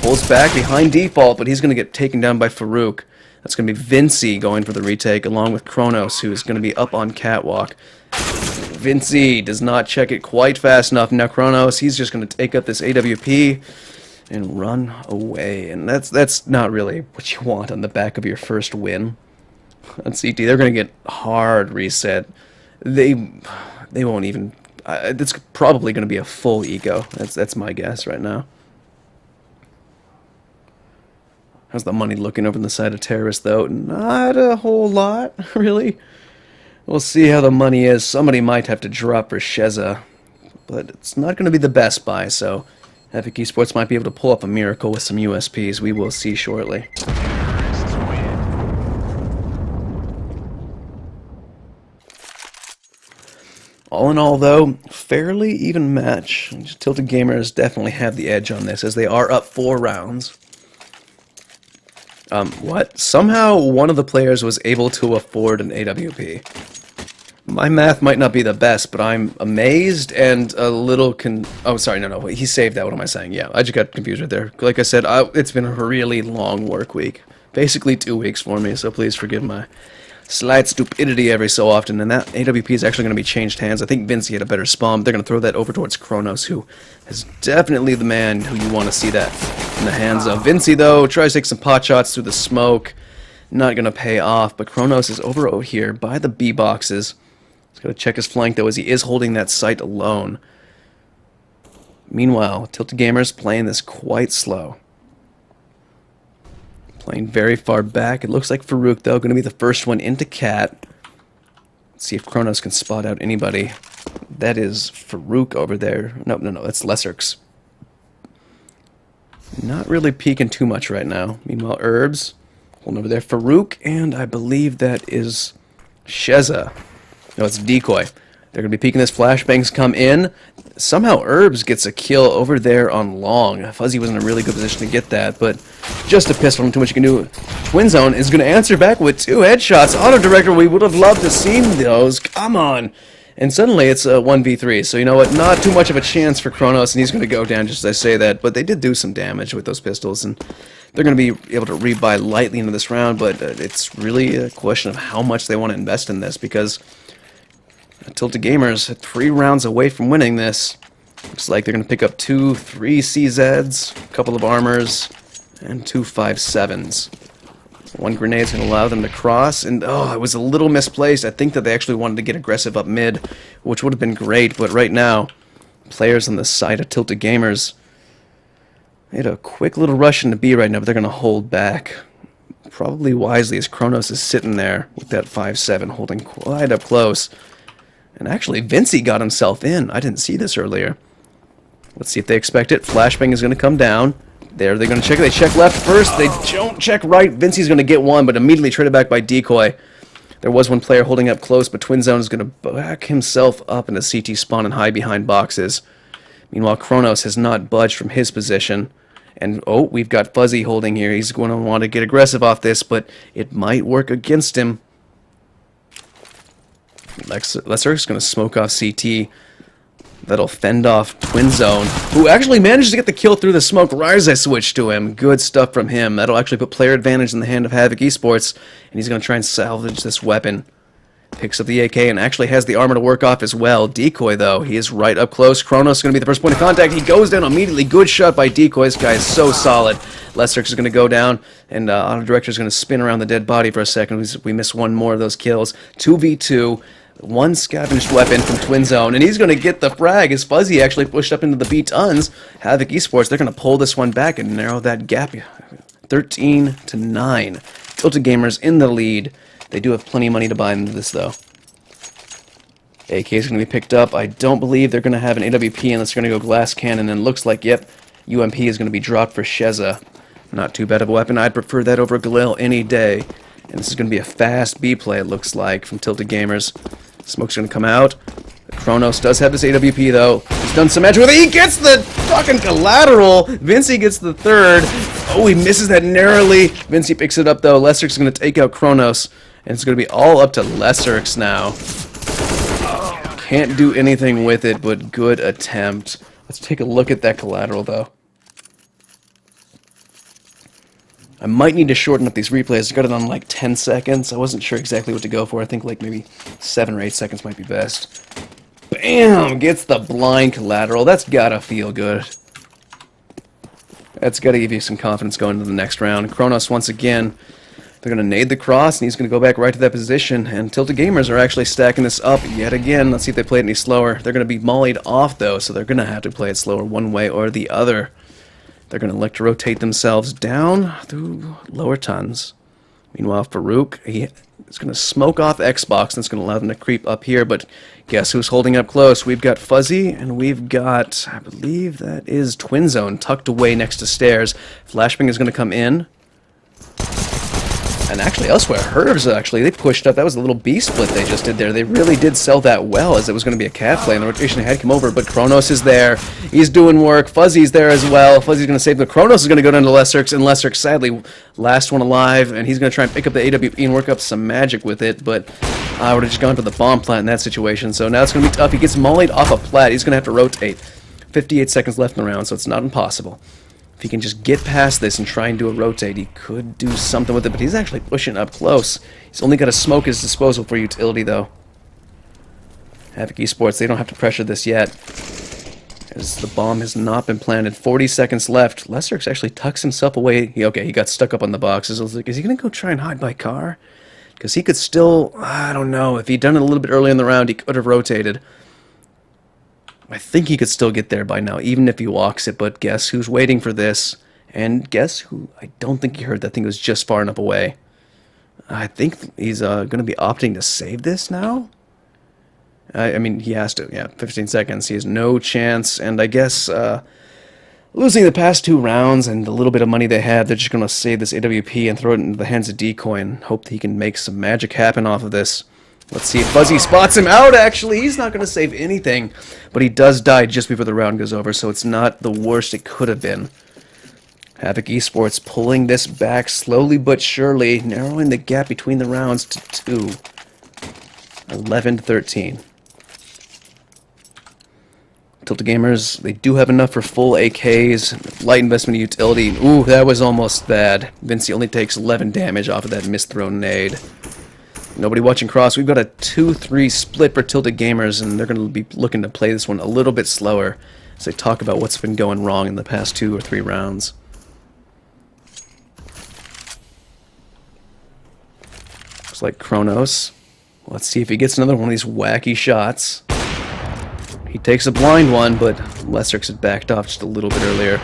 pulls back behind default, but he's going to get taken down by FAROUK. That's going to be Vinci going for the retake, along with Kronos, who is going to be up on catwalk. Vinci does not check it quite fast enough. Now Kronos, he's just going to take up this AWP and run away. And that's not really what you want on the back of your first win. On CT, they're going to get hard reset. They won't even. It's probably going to be a full eco. That's my guess right now. How's the money looking over on the side of terrorists, though? Not a whole lot, really. We'll see how the money is. Somebody might have to drop for Sheza, but it's not going to be the best buy. So, HavoK Esports might be able to pull up a miracle with some USPs. We will see shortly. All in all, though, fairly even match. Tilted Gamers definitely have the edge on this, as they are up 4 rounds. What? Somehow one of the players was able to afford an AWP. My math might not be the best, but I'm amazed and a little oh, sorry, no, he saved that. What am I saying? Yeah, I just got confused right there. Like I said, it's been a really long work week. Basically 2 weeks for me, so please forgive my slight stupidity every so often. And that AWP is actually going to be changed hands. I think Vincey had a better spawn. They're going to throw that over towards Kronos, who is definitely the man who you want to see that in the hands of. Vincey, though, tries to take some pot shots through the smoke. Not going to pay off, but Kronos is over here by the B boxes. He's got to check his flank, though, as he is holding that site alone. Meanwhile, Tilted Gamers playing this quite slow. Playing very far back. It looks like HavoK, though, going to be the first one into Cat. Let's see if Kronos can spot out anybody. That is HavoK over there. No, that's Lesserx. Not really peeking too much right now. Meanwhile, Herbs holding over there. HavoK, and I believe that is Sheza. No, it's Decoy. They're going to be peeking this. Flashbangs come in. Somehow Herbs gets a kill over there on Long. Fuzzy was in a really good position to get that, but just a pistol, not too much you can do. Twin Zone is going to answer back with 2 headshots. Auto Director, we would have loved to see those. Come on. And suddenly it's a 1v3, so you know what? Not too much of a chance for Kronos, and he's going to go down just as I say that, but they did do some damage with those pistols, and they're going to be able to rebuy lightly into this round, but it's really a question of how much they want to invest in this, because Tilted Gamers, 3 rounds away from winning this. Looks like they're going to pick up 2 3 CZs, a couple of armors, and 2 5.7s. 1 grenade's going to allow them to cross, and oh, it was a little misplaced. I think that they actually wanted to get aggressive up mid, which would have been great, but right now, players on the side of Tilted Gamers, they had a quick little rush into B right now, but they're going to hold back. Probably wisely, as Kronos is sitting there with that 5.7 holding quite up close. And actually, Vincey got himself in. I didn't see this earlier. Let's see if they expect it. Flashbang is going to come down. They're going to check. They check left first. They don't check right. Vincey's going to get one, but immediately traded back by Decoy. There was one player holding up close, but Twin Zone is going to back himself up in the CT spawn and hide behind boxes. Meanwhile, Kronos has not budged from his position. And, oh, we've got Fuzzy holding here. He's going to want to get aggressive off this, but it might work against him. Lesser is going to smoke off CT. That'll fend off Twin Zone, who actually manages to get the kill through the smoke right as I switch to him. Good stuff from him. That'll actually put player advantage in the hand of HavoK Esports, and he's going to try and salvage this weapon. Picks up the AK and actually has the armor to work off as well. Decoy, though, he is right up close. Kronos is going to be the first point of contact. He goes down immediately. Good shot by Decoy. This guy is so solid. Lesserx is going to go down, and Auto Director is going to spin around the dead body for a second. We miss one more of those kills. 2v2. 1 scavenged weapon from Twin Zone, and he's going to get the frag as Fuzzy actually pushed up into the B tons. HavoK Esports, they're going to pull this one back and narrow that gap. 13-9. Tilted Gamers in the lead. They do have plenty of money to buy into this, though. AK is going to be picked up. I don't believe they're going to have an AWP unless they're going to go glass cannon, and looks like, yep, UMP is going to be dropped for Sheza. Not too bad of a weapon. I'd prefer that over Galil any day. And this is going to be a fast B play, it looks like, from Tilted Gamers. Smoke's going to come out. Kronos does have this AWP, though. He's done some magic with it. He gets the fucking collateral. Vincey gets the 3rd. Oh, he misses that narrowly. Vincey picks it up, though. Lesserx is going to take out Kronos. And it's going to be all up to Lesserx now. Can't do anything with it, but good attempt. Let's take a look at that collateral, though. I might need to shorten up these replays. I got it on like 10 seconds. I wasn't sure exactly what to go for. I think like maybe 7 or 8 seconds might be best. Bam! Gets the blind collateral. That's gotta feel good. That's gotta give you some confidence going into the next round. Kronos, once again, they're gonna nade the cross, and he's gonna go back right to that position. And Tilted Gamers are actually stacking this up yet again. Let's see if they play it any slower. They're gonna be mollied off, though, so they're gonna have to play it slower one way or the other. They're going to elect to rotate themselves down through lower tons. Meanwhile, HavoK, he is going to smoke off Xbox, and it's going to allow them to creep up here. But guess who's holding up close? We've got Fuzzy, and we've got, I believe that is Twin Zone, tucked away next to stairs. Flashbang is going to come in. And actually, elsewhere, Herbs, actually, they pushed up. That was a little B split they just did there. They really did sell that well, as it was going to be a cat play, and the rotation had come over. But Kronos is there. He's doing work. Fuzzy's there as well. Fuzzy's going to save the Kronos is going to go down to Lesserx, and Lesserx, sadly, last one alive, and he's going to try and pick up the AWP and work up some magic with it. But I would have just gone for the bomb plant in that situation. So now it's going to be tough. He gets mollied off a plat. He's going to have to rotate. 58 seconds left in the round, so it's not impossible. If he can just get past this and try and do a rotate, he could do something with it, but he's actually pushing up close. He's only got a smoke at his disposal for utility, though. HavoK Esports, they don't have to pressure this yet, as the bomb has not been planted. 40 seconds left. Lesserx actually tucks himself away. Okay, he got stuck up on the boxes. I was like, is he going to go try and hide by car? Because he could still, I don't know, if he'd done it a little bit early in the round, he could have rotated. I think he could still get there by now, even if he walks it, but guess who's waiting for this? And guess who? I don't think he heard that thing was just far enough away. I think he's going to be opting to save this now? I mean, he has to. Yeah, 15 seconds. He has no chance, and I guess losing the past 2 rounds and the little bit of money they had, they're just going to save this AWP and throw it into the hands of Decoy and hope that he can make some magic happen off of this. Let's see if Fuzzy spots him out, actually. He's not going to save anything, but he does die just before the round goes over, so it's not the worst it could have been. HavoK Esports pulling this back slowly but surely, narrowing the gap between the rounds to 2. 11-13. Tilted Gamers, they do have enough for full AKs, light investment utility. Ooh, that was almost bad. Vinci only takes 11 damage off of that misthrown nade. Nobody watching cross. We've got a 2-3 split for Tilted Gamers, and they're going to be looking to play this one a little bit slower as they talk about what's been going wrong in the past 2 or 3 rounds. Looks like Kronos. Let's see if he gets another one of these wacky shots. He takes a blind one, but Lesserx had backed off just a little bit earlier.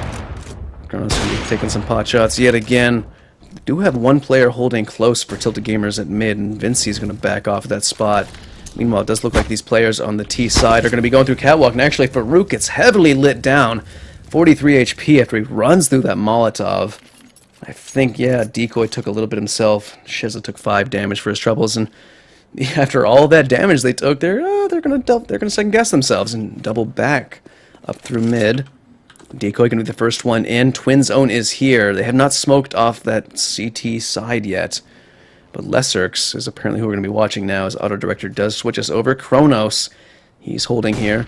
Kronos going to be taking some pot shots yet again. We do have one player holding close for Tilted Gamers at mid, and Vinci is going to back off of that spot. Meanwhile, it does look like these players on the T side are going to be going through catwalk, and actually Farouk gets heavily lit down. 43 HP after he runs through that Molotov. I think, yeah, Decoy took a little bit himself. Shiza took 5 damage for his troubles, and after all that damage they took, they're going to second guess themselves and double back up through mid. Decoy can be the first one in. Twin Zone is here. They have not smoked off that CT side yet. But Lesserx is apparently who we're going to be watching now as Auto Director does switch us over. Kronos, he's holding here.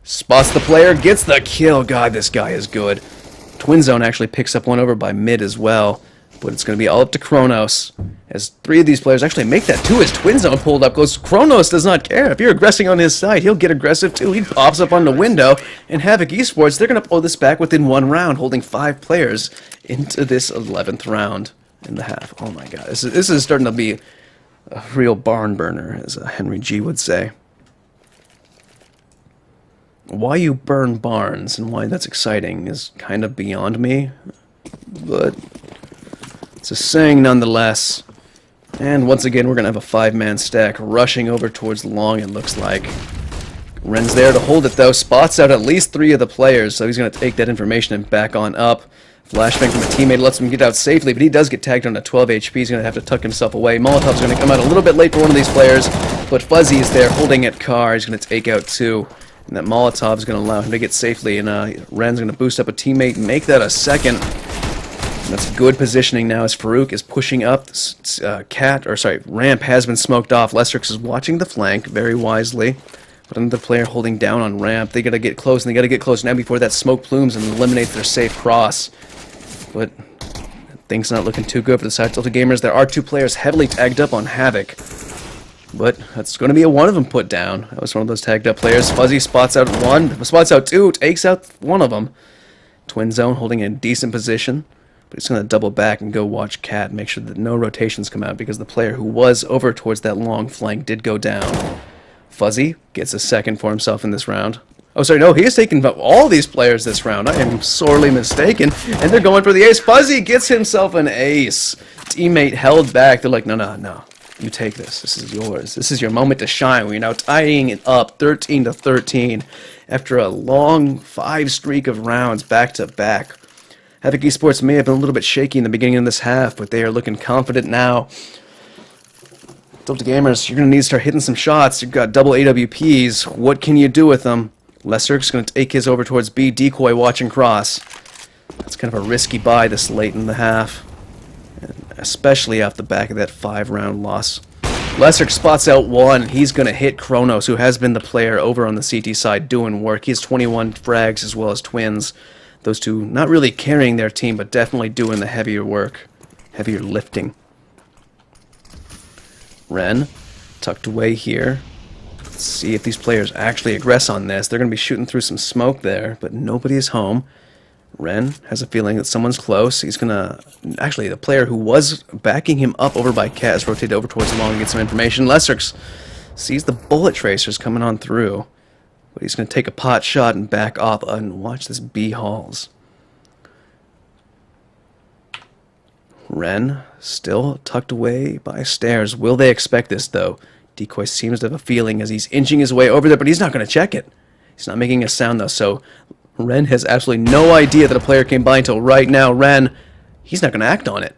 Spots the player, gets the kill. God, this guy is good. Twin Zone actually picks up one over by mid as well. But it's going to be all up to Kronos, as 3 of these players actually make that too, as Twin Zone pulled up close. Kronos does not care. If you're aggressing on his side, he'll get aggressive too. He pops up on the window, and HavoK Esports, they're going to pull this back within 1 round, holding 5 players into this 11th round in the half. Oh my god, this is starting to be a real barn burner, as Henry G would say. Why you burn barns and why that's exciting is kind of beyond me, but it's a saying nonetheless. And once again, we're going to have a 5-man stack rushing over towards long, it looks like. Ren's there to hold it, though. Spots out at least 3 of the players, so he's going to take that information and back on up. Flashbang from a teammate lets him get out safely, but he does get tagged on at 12 HP. He's going to have to tuck himself away. Molotov's going to come out a little bit late for one of these players, but Fuzzy is there holding at car. He's going to take out 2. And that Molotov is going to allow him to get safely, and Ren's going to boost up a teammate and make that a second. And that's good positioning now as Farouk is pushing up. Ramp has been smoked off. Lesserx is watching the flank very wisely. But another player holding down on ramp. They got to get close, and they got to get close now before that smoke plumes and eliminates their safe cross. But things not looking too good for the side Tilted Gamers. There are 2 players heavily tagged up on HavoK. But that's going to be a one of them put down. That was one of those tagged up players. Fuzzy spots out 1, spots out 2, takes out one of them. Twin Zone holding in decent position. But he's going to double back and go watch Cat, make sure that no rotations come out, because the player who was over towards that long flank did go down. Fuzzy gets a second for himself in this round. Oh, sorry, no, he is taking all these players this round. I am sorely mistaken. And they're going for the ace. Fuzzy gets himself an ace. Teammate held back. They're like, no. You take this. This is yours. This is your moment to shine. We're now tying it up 13-13 after a long 5 streak of rounds back to back. HavoK Esports may have been a little bit shaky in the beginning of this half, but they are looking confident now. Tilted Gamers, you're going to need to start hitting some shots. You've got double AWPs. What can you do with them? Lesserk's going to take his over towards B. Decoy watching cross. That's kind of a risky buy this late in the half, especially off the back of that 5-round loss. Lesser spots out one. He's going to hit Kronos, who has been the player over on the CT side doing work. He has 21 frags as well as twins. Those two not really carrying their team, but definitely doing the heavier work, heavier lifting. Ren, tucked away here. Let's see if these players actually aggress on this. They're going to be shooting through some smoke there, but nobody is home. Ren has a feeling that someone's close. He's going to... Actually, the player who was backing him up over by Cat has rotated over towards long to get some information. Lesserx sees the bullet tracers coming on through, but he's going to take a pot shot and back off and watch this B Halls. Ren still tucked away by stairs. Will they expect this, though? Decoy seems to have a feeling as he's inching his way over there, but he's not going to check it. He's not making a sound, though, so Ren has absolutely no idea that a player came by until right now. Ren, he's not going to act on it.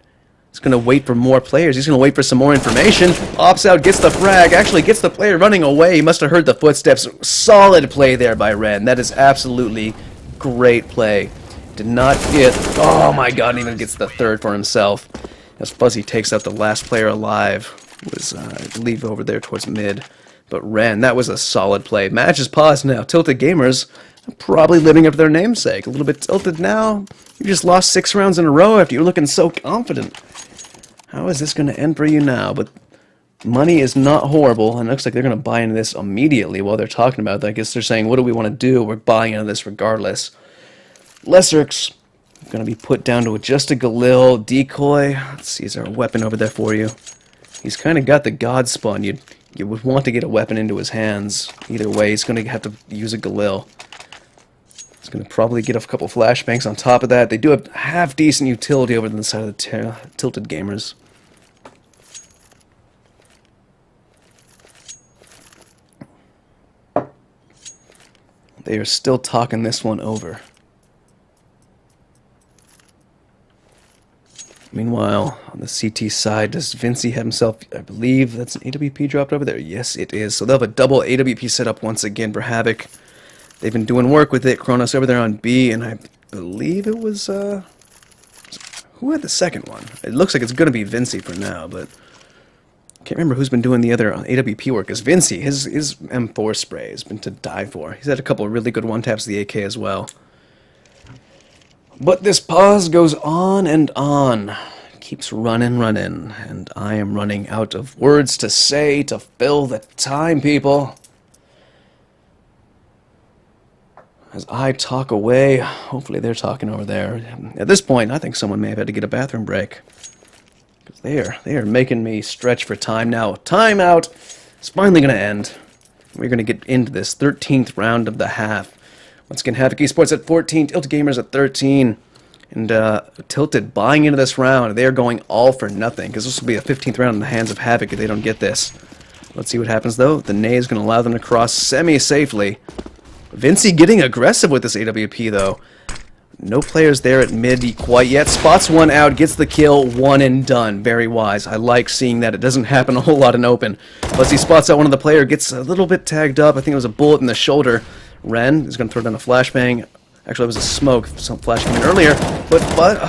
He's going to wait for more players. He's going to wait for some more information. Ops out, gets the frag, actually gets the player running away. He must have heard the footsteps. Solid play there by Ren. That is absolutely great play. Did not get... Oh my god, and even gets the third for himself. As Fuzzy takes out the last player alive. Was, I believe, over there towards mid. But Ren, that was a solid play. Match is paused now. Tilted Gamers probably living up to their namesake. A little bit tilted now. You just lost 6 rounds in a row after you were looking so confident. How is this going to end for you now? But money is not horrible, and it looks like they're going to buy into this immediately while they're talking about it. I guess they're saying, what do we want to do? We're buying into this regardless. Lesserx going to be put down to just a Galil. Decoy, let's see, is there a weapon over there for you? He's kind of got the God spawn. You would want to get a weapon into his hands. Either way, he's going to have to use a Galil. He's going to probably get a couple flashbangs on top of that. They do have half-decent utility over on the side of the Tilted Gamers. They are still talking this one over. Meanwhile, on the CT side, does Vinci have himself, I believe that's an AWP dropped over there? Yes, it is. So they'll have a double AWP set up once again for HavoK. They've been doing work with it. Kronos over there on B, and I believe it was, who had the second one? It looks like it's going to be Vinci for now, but I can't remember who's been doing the other AWP work. Because Vinci, his M4 spray has been to die for. He's had a couple of really good one-taps of the AK as well. But this pause goes on and on. Keeps running, and I am running out of words to say to fill the time, people. As I talk away, hopefully they're talking over there. At this point, I think someone may have had to get a bathroom break. Because they are making me stretch for time now. Timeout is finally going to end. We're going to get into this 13th round of the half. Once again, HavoK Esports at 14, Tilted Gamers at 13. And Tilted buying into this round. They are going all for nothing, because this will be a 15th round in the hands of HavoK if they don't get this. Let's see what happens, though. The nade is going to allow them to cross semi-safely. Vinci getting aggressive with this AWP, though. No players there at mid quite yet. Spots one out, gets the kill, one and done. Very wise. I like seeing that. It doesn't happen a whole lot in open. Plus he spots out one of the player, gets a little bit tagged up. I think it was a bullet in the shoulder. Ren is going to throw down a flashbang. Actually, it was a smoke. Some flash came in earlier. But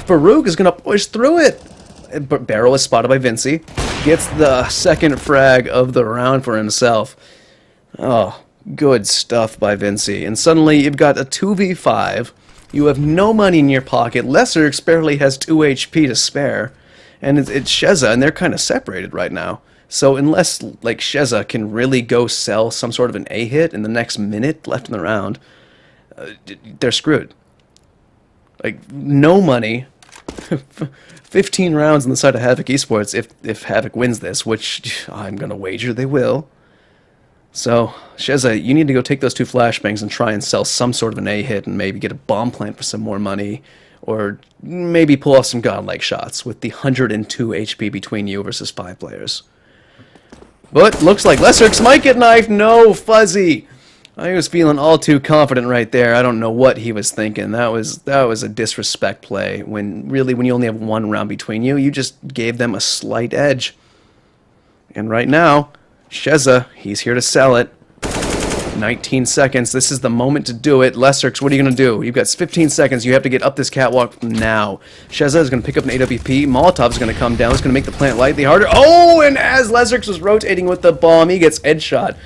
Farouk is going to push through it. But Barrel is spotted by Vinci. Gets the second frag of the round for himself. Oh, good stuff by Vinci. And suddenly you've got a 2v5. You have no money in your pocket. Lesser barely has 2 HP to spare. And it's Sheza, and they're kind of separated right now. So unless, like, Sheza can really go sell some sort of an A-hit in the next minute left in the round, they're screwed. Like, no money. 15 rounds on the side of HavoK Esports if HavoK wins this, which I'm going to wager they will. So, Sheza, you need to go take those 2 flashbangs and try and sell some sort of an A-hit and maybe get a bomb plant for some more money. Or maybe pull off some godlike shots with the 102 HP between you versus 5 players. But looks like Lesserx might get knifed. No, Fuzzy. I was feeling all too confident right there. I don't know what he was thinking. That was a disrespect play. When you only have 1 round between you, you just gave them a slight edge. And right now, Sheza, he's here to sell it. 19 seconds. This is the moment to do it. Lesserx, what are you going to do? You've got 15 seconds. You have to get up this catwalk now. Sheza is going to pick up an AWP. Molotov is going to come down. It's going to make the plant lightly harder. Oh, and as Lesserx was rotating with the bomb, he gets headshot.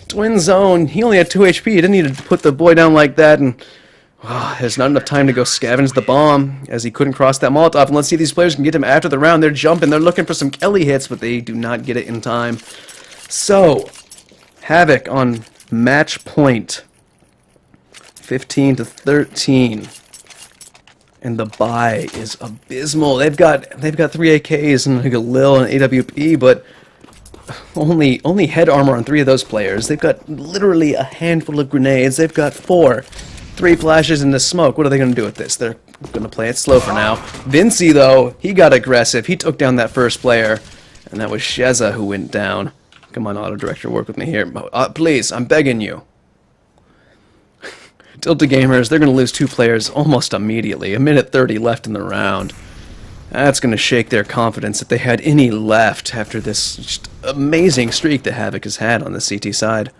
Twin zone. He only had 2 HP. He didn't need to put the boy down like that. And there's not enough time to go scavenge the bomb as he couldn't cross that Molotov. And let's see if these players can get him after the round. They're jumping. They're looking for some Kelly hits, but they do not get it in time. So, HavoK on match point, 15-13, and the buy is abysmal. They've got 3 AKs and like a Lil and AWP, but only head armor on 3 of those players. They've got literally a handful of grenades. They've got 3 flashes in the smoke. What are they going to do with this? They're going to play it slow for now. Vinci, though, he got aggressive. He took down that first player, and that was Sheza who went down. Come on, auto director, work with me here. Please, I'm begging you. Tilted Gamers, they're going to lose 2 players almost immediately. 1:30 left in the round. That's going to shake their confidence if they had any left after this just amazing streak that HavoK has had on the CT side.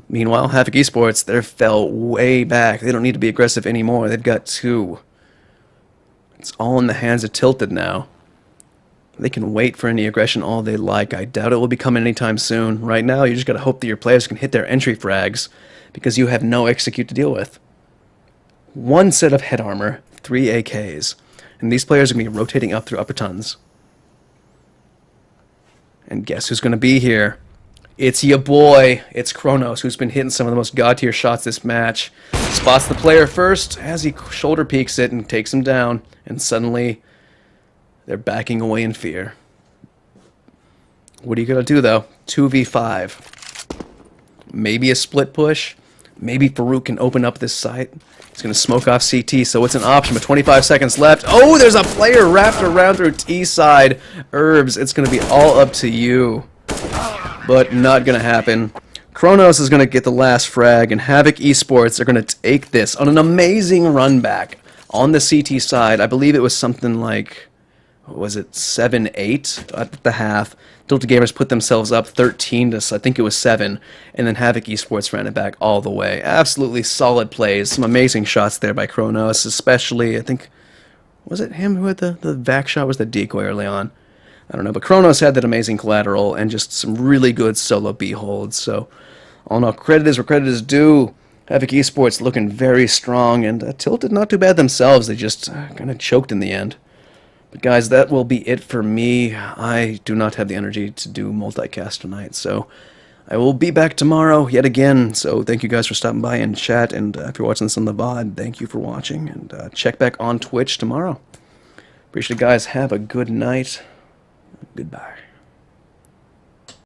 Meanwhile, HavoK Esports, they're fell way back. They don't need to be aggressive anymore. They've got 2. It's all in the hands of Tilted now. They can wait for any aggression all they like. I doubt it will be coming anytime soon. Right now, you just got to hope that your players can hit their entry frags because you have no execute to deal with. 1 set of head armor, 3 AKs, and these players are going to be rotating up through upper tons. And guess who's going to be here? It's your boy. It's Kronos, who's been hitting some of the most god-tier shots this match. Spots the player first as he shoulder peeks it and takes him down, and suddenly they're backing away in fear. What are you going to do, though? 2v5. Maybe a split push. Maybe Farouk can open up this site. He's going to smoke off CT, so it's an option, but 25 seconds left. Oh, there's a player wrapped around through T side. Herbs, it's going to be all up to you. But not going to happen. Kronos is going to get the last frag, and HavoK Esports are going to take this on an amazing run back on the CT side. I believe it was something like, what was it, 7-8 at the half. Tilted Gamers put themselves up 13 to, I think it was 7, and then HavoK Esports ran it back all the way. Absolutely solid plays, some amazing shots there by Kronos, especially, I think, was it him who had the vac shot, was the decoy early on? I don't know, but Kronos had that amazing collateral and just some really good solo B holds, so all in all, credit is where credit is due. HavoK Esports looking very strong, and Tilted not too bad themselves, they just kind of choked in the end. But guys, that will be it for me. I do not have the energy to do multicast tonight, so I will be back tomorrow yet again. So thank you guys for stopping by and chat, and if you're watching this on the VOD, thank you for watching, and check back on Twitch tomorrow. Appreciate it, guys. Have a good night. Goodbye.